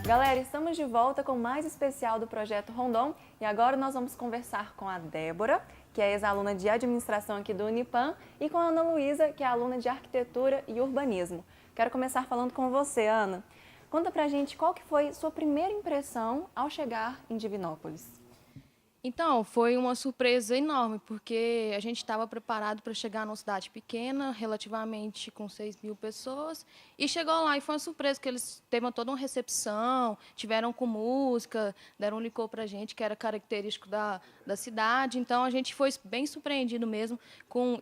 Galera, estamos de volta com mais especial do Projeto Rondon e agora nós vamos conversar com a Débora, que é ex-aluna de administração aqui do Unipam, e com a Ana Luísa, que é aluna de arquitetura e urbanismo. Quero começar falando com você, Ana. Conta pra gente qual que foi sua primeira impressão ao chegar em Divinópolis. Então, foi uma surpresa enorme, porque a gente estava preparado para chegar numa cidade pequena, relativamente com 6.000 pessoas, e chegou lá e foi uma surpresa, que eles teve toda uma recepção, tiveram com música, deram um licor para a gente, que era característico da cidade, então a gente foi bem surpreendido mesmo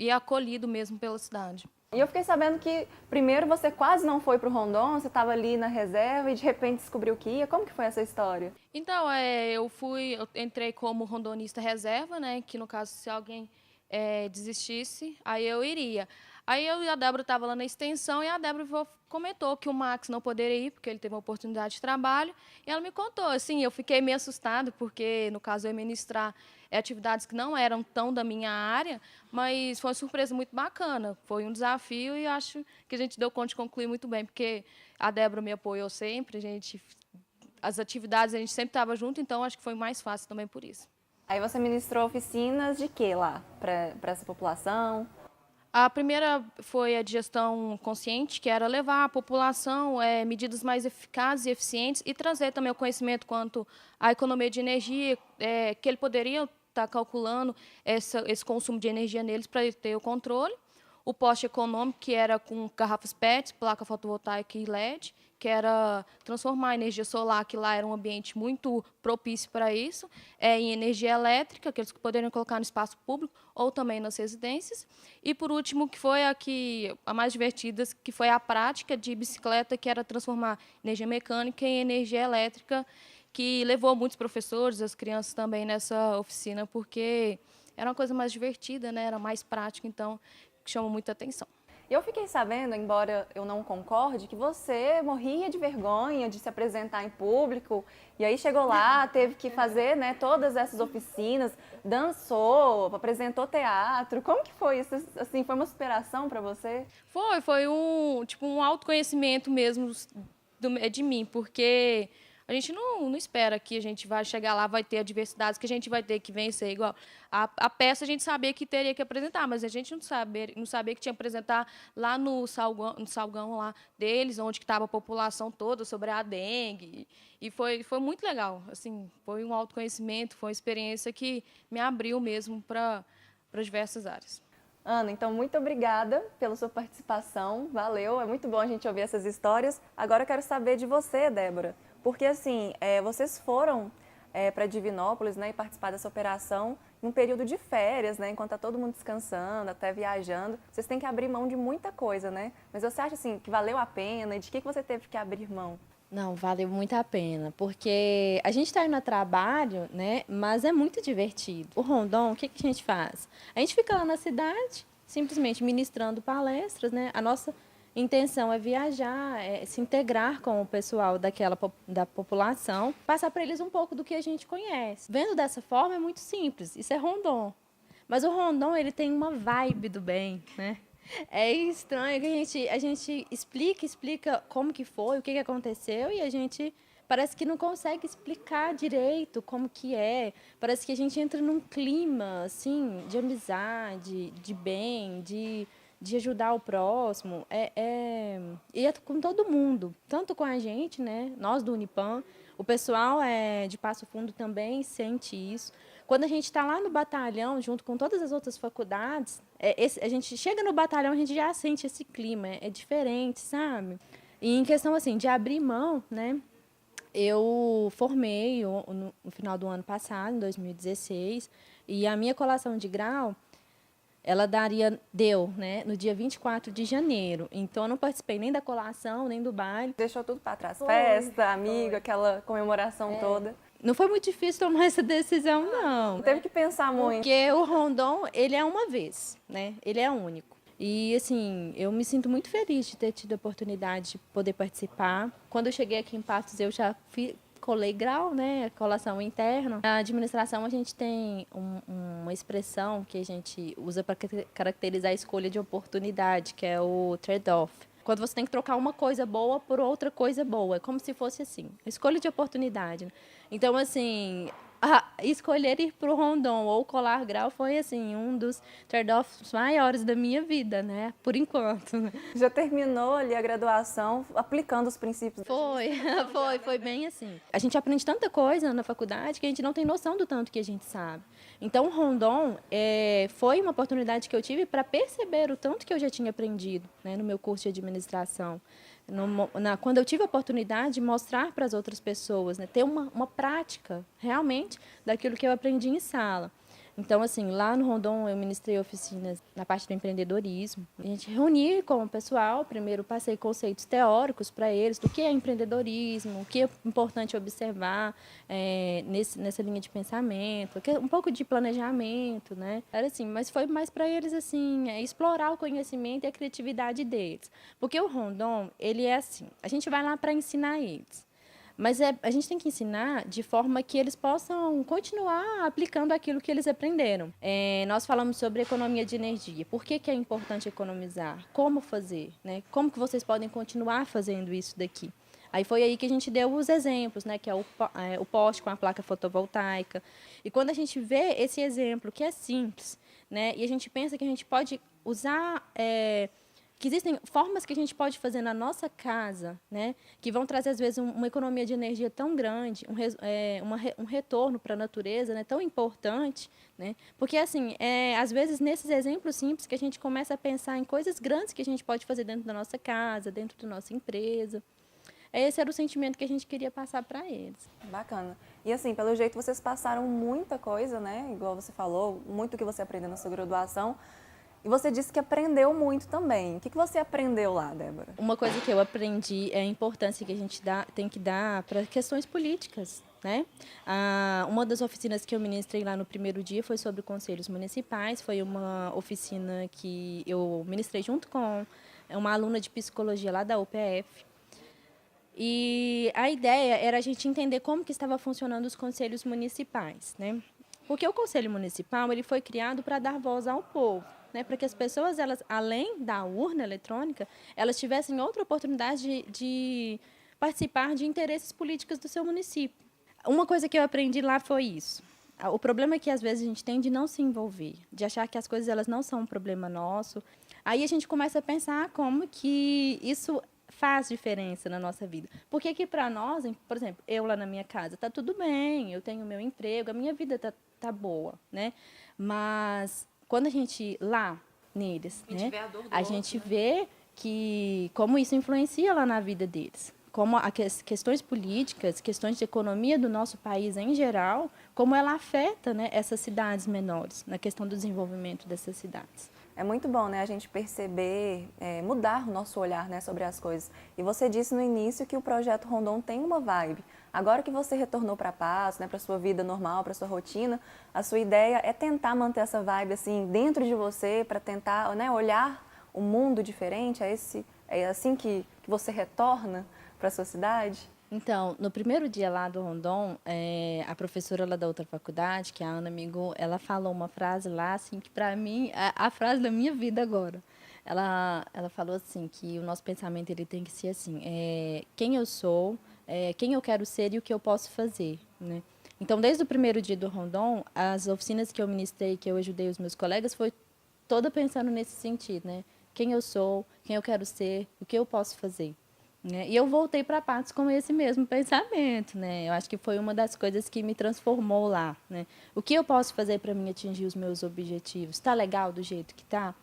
e acolhido mesmo pela cidade. E eu fiquei sabendo que primeiro você quase não foi para o Rondon, você estava ali na reserva e de repente descobriu que ia. Como que foi essa história? Então, eu entrei como rondonista reserva, né? Que no caso, se alguém desistisse, aí eu iria. Aí eu e a Débora estavam lá na extensão e a Débora comentou que o Max não poderia ir, porque ele teve uma oportunidade de trabalho. E ela me contou, assim, eu fiquei meio assustada, porque no caso eu ia ministrar atividades que não eram tão da minha área, mas foi uma surpresa muito bacana. Foi um desafio e acho que a gente deu conta de concluir muito bem, porque a Débora me apoiou sempre, as atividades a gente sempre estava junto, então acho que foi mais fácil também por isso. Aí você ministrou oficinas de quê lá para essa população? A primeira foi a de gestão consciente, que era levar à população medidas mais eficazes e eficientes e trazer também o conhecimento quanto à economia de energia, que ele poderia estar calculando esse consumo de energia neles para ele ter o controle. O poste econômico, que era com garrafas PET, placa fotovoltaica e LED, que era transformar a energia solar, que lá era um ambiente muito propício para isso, em energia elétrica, que eles poderiam colocar no espaço público ou também nas residências. E, por último, que foi a mais divertida, que foi a prática de bicicleta, que era transformar energia mecânica em energia elétrica, que levou muitos professores, as crianças também nessa oficina, porque era uma coisa mais divertida, né? Era mais prática, então que chama muita atenção. E eu fiquei sabendo, embora eu não concorde, que você morria de vergonha de se apresentar em público, e aí chegou lá, teve que fazer, né, todas essas oficinas, dançou, apresentou teatro. Como que foi isso? Assim, foi uma superação para você? Foi um autoconhecimento mesmo de mim, porque a gente não espera que a gente vai chegar lá, vai ter adversidades, que a gente vai ter que vencer. Igual a peça a gente sabia que teria que apresentar, mas a gente não sabia que tinha que apresentar lá no salgão lá deles, onde estava a população toda sobre a dengue. E foi muito legal. Assim, foi um autoconhecimento, foi uma experiência que me abriu mesmo para diversas áreas. Ana, então muito obrigada pela sua participação, valeu, é muito bom a gente ouvir essas histórias. Agora eu quero saber de você, Débora, porque assim, vocês foram para Divinópolis, né, e participar dessa operação em um período de férias, né, enquanto está todo mundo descansando, até viajando, vocês têm que abrir mão de muita coisa, né? Mas você acha assim que valeu a pena e de que você teve que abrir mão? Não, valeu muito a pena, porque a gente está indo a trabalho, né? Mas é muito divertido. O Rondon, o que que a gente faz? A gente fica lá na cidade, simplesmente ministrando palestras, né? A nossa intenção é viajar, é se integrar com o pessoal da população, passar para eles um pouco do que a gente conhece. Vendo dessa forma é muito simples, isso é Rondon. Mas o Rondon, ele tem uma vibe do bem, né? É estranho que a gente explica como que foi, o que aconteceu, e a gente parece que não consegue explicar direito como que é. Parece que a gente entra num clima, assim, de amizade, de bem, de ajudar o próximo. E é com todo mundo, tanto com a gente, né? Nós do Unipam, o pessoal de Passo Fundo também sente isso. Quando a gente está lá no batalhão, junto com todas as outras faculdades, a gente chega no batalhão, a gente já sente esse clima, é diferente, sabe? E em questão assim de abrir mão, né? Eu formei no final do ano passado, em 2016, e a minha colação de grau, ela deu, né, no dia 24 de janeiro. Então, eu não participei nem da colação, nem do baile. Deixou tudo para trás, festa, amigo, aquela comemoração toda. Não foi muito difícil tomar essa decisão, não. Não teve que pensar muito. Porque o Rondon, ele é uma vez, né? Ele é único. E, assim, eu me sinto muito feliz de ter tido a oportunidade de poder participar. Quando eu cheguei aqui em Patos, eu já colei grau, né? Colação interna. Na administração, a gente tem uma expressão que a gente usa para caracterizar a escolha de oportunidade, que é o trade-off. Quando você tem que trocar uma coisa boa por outra coisa boa. É como se fosse assim, escolha de oportunidade. Né? Então, assim, escolher ir para o Rondon ou colar grau foi, assim, um dos trade-offs maiores da minha vida, né? Por enquanto. Né? Já terminou ali a graduação aplicando os princípios? Foi bem assim. A gente aprende tanta coisa na faculdade que a gente não tem noção do tanto que a gente sabe. Então, o Rondon foi uma oportunidade que eu tive para perceber o tanto que eu já tinha aprendido, né, no meu curso de administração. Quando eu tive a oportunidade de mostrar para as outras pessoas, né, ter uma prática realmente daquilo que eu aprendi em sala. Então, assim, lá no Rondon eu ministrei oficinas na parte do empreendedorismo. A gente reunia com o pessoal, primeiro passei conceitos teóricos para eles do que é empreendedorismo, o que é importante observar nessa linha de pensamento, um pouco de planejamento, né? Era assim, mas foi mais para eles, assim, explorar o conhecimento e a criatividade deles. Porque o Rondon, ele é assim, a gente vai lá para ensinar eles. Mas a gente tem que ensinar de forma que eles possam continuar aplicando aquilo que eles aprenderam. Nós falamos sobre economia de energia. Por que é importante economizar? Como fazer? Né? Como que vocês podem continuar fazendo isso daqui? Aí foi aí que a gente deu os exemplos, né? Que é o poste com a placa fotovoltaica. E quando a gente vê esse exemplo, que é simples, né? E a gente pensa que a gente pode usar... que existem formas que a gente pode fazer na nossa casa, né, que vão trazer, às vezes, uma economia de energia tão grande, um retorno para a natureza, né, tão importante. Né, porque, assim, às vezes, nesses exemplos simples que a gente começa a pensar em coisas grandes que a gente pode fazer dentro da nossa casa, dentro da nossa empresa. Esse era o sentimento que a gente queria passar para eles. Bacana. E, assim, pelo jeito, vocês passaram muita coisa, né, igual você falou, muito que você aprendeu na sua graduação. E você disse que aprendeu muito também. O que você aprendeu lá, Débora? Uma coisa que eu aprendi é a importância que a gente tem que dar para questões políticas. Né? Uma das oficinas que eu ministrei lá no primeiro dia foi sobre conselhos municipais. Foi uma oficina que eu ministrei junto com uma aluna de psicologia lá da UPF. E a ideia era a gente entender como que estava funcionando os conselhos municipais. Né? Porque o Conselho Municipal ele foi criado para dar voz ao povo. Né, para que as pessoas, elas, além da urna eletrônica, elas tivessem outra oportunidade de participar de interesses políticos do seu município. Uma coisa que eu aprendi lá foi isso. O problema é que, às vezes, a gente tem de não se envolver, de achar que as coisas elas não são um problema nosso. Aí a gente começa a pensar como que isso faz diferença na nossa vida. Porque que para nós, por exemplo, eu lá na minha casa, está tudo bem, eu tenho meu emprego, a minha vida tá boa, né? Mas... quando a gente lá neles, né, a gente vê que como isso influencia lá na vida deles, como as questões políticas, questões de economia do nosso país em geral, como ela afeta, né, essas cidades menores, na questão do desenvolvimento dessas cidades. É muito bom, né, a gente perceber, mudar o nosso olhar, né, sobre as coisas. E você disse no início que o projeto Rondon tem uma vibe. Agora que você retornou para a Patos, né, para a sua vida normal, para a sua rotina, a sua ideia é tentar manter essa vibe assim dentro de você, para tentar, né, olhar o mundo diferente. É assim que você retorna para a sua cidade? Então, no primeiro dia lá do Rondon, a professora lá da outra faculdade, que é a Ana Migo, ela falou uma frase lá, assim, que para mim é a frase da minha vida agora. Ela falou assim, que o nosso pensamento ele tem que ser assim, quem eu sou, quem eu quero ser e o que eu posso fazer, né? Então, desde o primeiro dia do Rondon, as oficinas que eu ministrei, que eu ajudei os meus colegas, foi toda pensando nesse sentido, né? Quem eu sou, quem eu quero ser, o que eu posso fazer. Né? E eu voltei para a Patos com esse mesmo pensamento, né? Eu acho que foi uma das coisas que me transformou lá, né? O que eu posso fazer para mim atingir os meus objetivos? Está legal do jeito que está?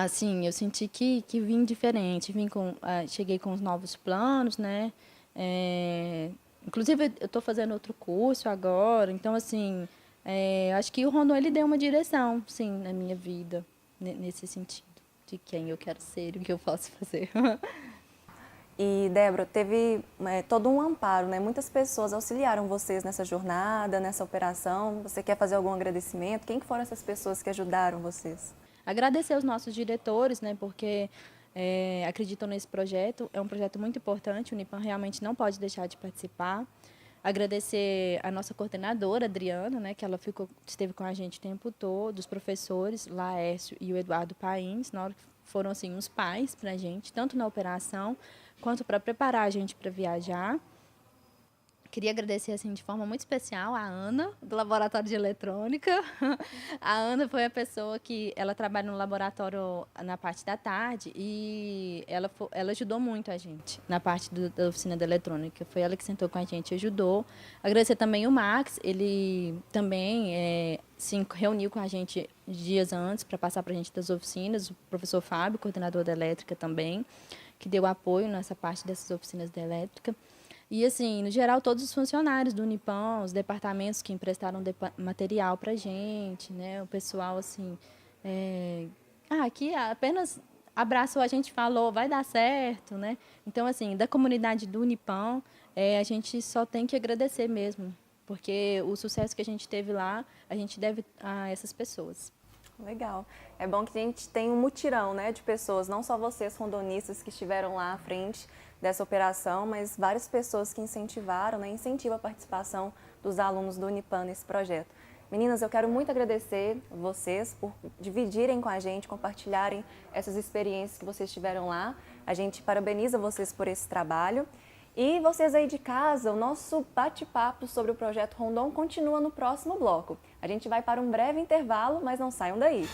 Sim, eu senti que vim diferente, cheguei com os novos planos, né? Inclusive, eu estou fazendo outro curso agora, então, assim, acho que o Rondon ele deu uma direção, sim, na minha vida, nesse sentido, de quem eu quero ser e o que eu posso fazer. E, Débora, teve todo um amparo, né? Muitas pessoas auxiliaram vocês nessa jornada, nessa operação. Você quer fazer algum agradecimento? Quem foram essas pessoas que ajudaram vocês? Agradecer aos nossos diretores, né? Porque acreditam nesse projeto. É um projeto muito importante, o Unipam realmente não pode deixar de participar. Agradecer a nossa coordenadora, Adriana, né? Que ela esteve com a gente o tempo todo, os professores, Laércio e o Eduardo Pains, na hora foram assim uns pais para a gente, tanto na operação quanto para preparar a gente para viajar. Queria agradecer assim de forma muito especial a Ana, do Laboratório de Eletrônica. A Ana foi a pessoa que ela trabalha no laboratório na parte da tarde e ela ajudou muito a gente na parte da oficina da eletrônica. Foi ela que sentou com a gente e ajudou. Agradecer também o Max, ele também se reuniu com a gente dias antes para passar para a gente das oficinas. O professor Fábio, coordenador da elétrica também, que deu apoio nessa parte dessas oficinas da elétrica. E, assim, no geral, todos os funcionários do Unipam, os departamentos que emprestaram material para a gente, né? O pessoal, assim, que apenas abraçou a gente e falou, vai dar certo, né? Então, assim, da comunidade do Unipam, a gente só tem que agradecer mesmo, porque o sucesso que a gente teve lá, a gente deve a essas pessoas. Legal. É bom que a gente tem um mutirão, né, de pessoas, não só vocês, rondonistas, que estiveram lá à frente dessa operação, mas várias pessoas que incentivaram, né, incentivam a participação dos alunos do Unipam nesse projeto. Meninas, eu quero muito agradecer vocês por dividirem com a gente, compartilharem essas experiências que vocês tiveram lá. A gente parabeniza vocês por esse trabalho. E vocês aí de casa, o nosso bate-papo sobre o projeto Rondon continua no próximo bloco. A gente vai para um breve intervalo, mas não saiam daí.